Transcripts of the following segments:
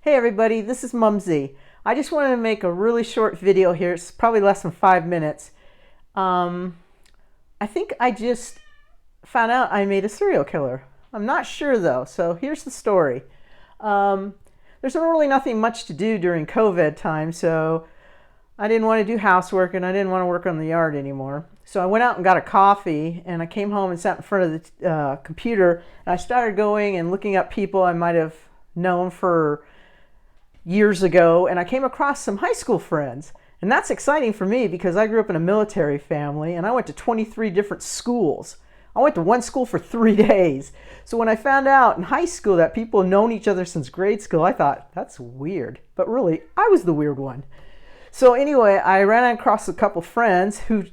Hey everybody, this is Mumsy. I just wanted to make a really short video here. It's probably less than 5 minutes. I think I just found out I made a serial killer. I'm not sure though, so here's the story. There's really nothing much to do during COVID time, so I didn't want to do housework and I didn't want to work on the yard anymore. So I went out and got a coffee and I came home and sat in front of the computer and I started going and looking up people I might have known for years ago, and I came across some high school friends. And that's exciting for me because I grew up in a military family and I went to 23 different schools. I went to one school for 3 days. So when I found out in high school that people had known each other since grade school, I thought, that's weird. But really, I was the weird one. So anyway, I ran across a couple friends who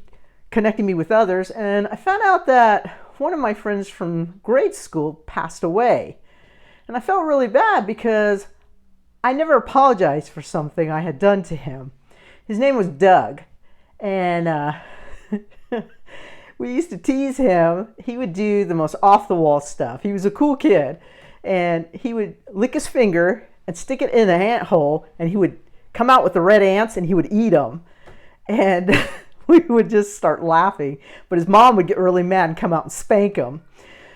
connected me with others, and I found out that one of my friends from grade school passed away. And I felt really bad because I never apologized for something I had done to him. His name was Doug, and we used to tease him. He would do the most off-the-wall stuff. He was a cool kid, and he would lick his finger and stick it in an ant hole, and he would come out with the red ants, and he would eat them. And we would just start laughing, but his mom would get really mad and come out and spank him.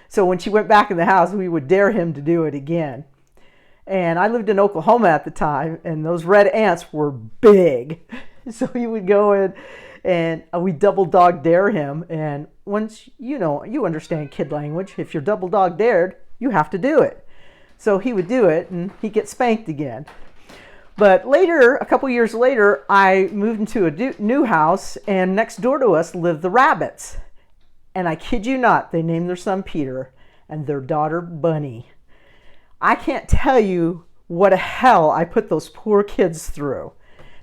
So when she went back in the house, we would dare him to do it again. And I lived in Oklahoma at the time, and those red ants were big. So he would go in, and we double dog dare him. And once, you understand kid language. If you're double dog dared, you have to do it. So he would do it, and he'd get spanked again. But later, a couple years later, I moved into a new house, and next door to us lived the Rabbits. And I kid you not, they named their son Peter and their daughter Bunny. I can't tell you what a hell I put those poor kids through.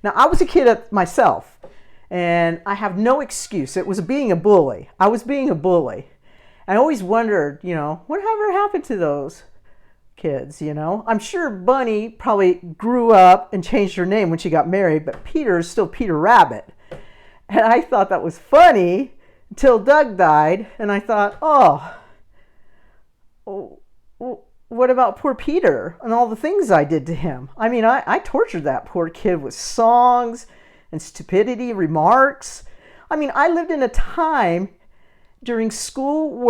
Now, I was a kid myself, and I have no excuse. It was being a bully. I was being a bully. I always wondered, whatever happened to those kids, I'm sure Bunny probably grew up and changed her name when she got married, but Peter is still Peter Rabbit. And I thought that was funny until Doug died, and I thought, what about poor Peter and all the things I did to him? I mean, I tortured that poor kid with songs and stupidity remarks. I mean, I lived in a time during school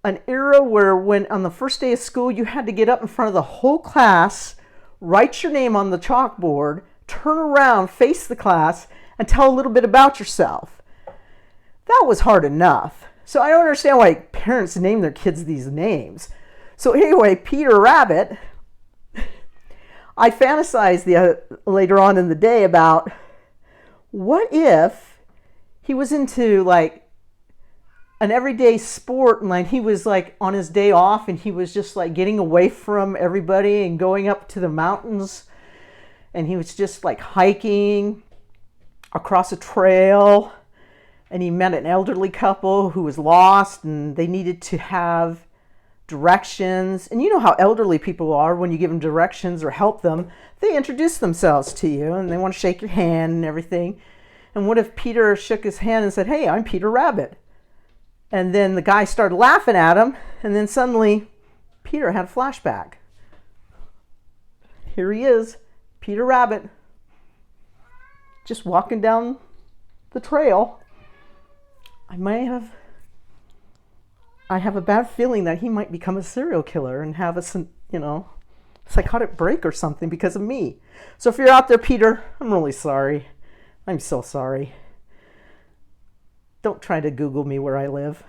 an era where when on the first day of school, you had to get up in front of the whole class, write your name on the chalkboard, turn around, face the class, and tell a little bit about yourself. That was hard enough. So I don't understand why parents name their kids these names. So anyway, Peter Rabbit, I fantasized later on in the day about what if he was into like an everyday sport and like he was like on his day off and he was just like getting away from everybody and going up to the mountains, and he was just like hiking across a trail, and he met an elderly couple who was lost and they needed to have directions. And you know how elderly people are. When you give them directions or help them, they introduce themselves to you and they want to shake your hand and everything. And what if Peter shook his hand and said, "Hey, I'm Peter Rabbit"? And then the guy started laughing at him, and then suddenly Peter had a flashback. Here he is, Peter Rabbit, just walking down the trail. I have a bad feeling that he might become a serial killer and have a, psychotic break or something because of me. So if you're out there, Peter, I'm really sorry. I'm so sorry. Don't try to Google me where I live.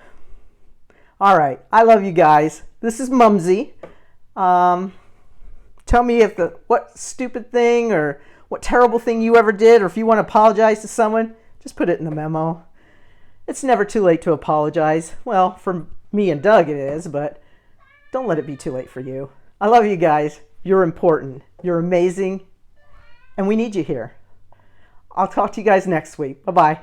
All right. I love you guys. This is Mumsy. Tell me what stupid thing or what terrible thing you ever did, or if you want to apologize to someone, just put it in the memo. It's never too late to apologize. Well, for me and Doug it is, but don't let it be too late for you. I love you guys. You're important. You're amazing. And we need you here. I'll talk to you guys next week. Bye-bye.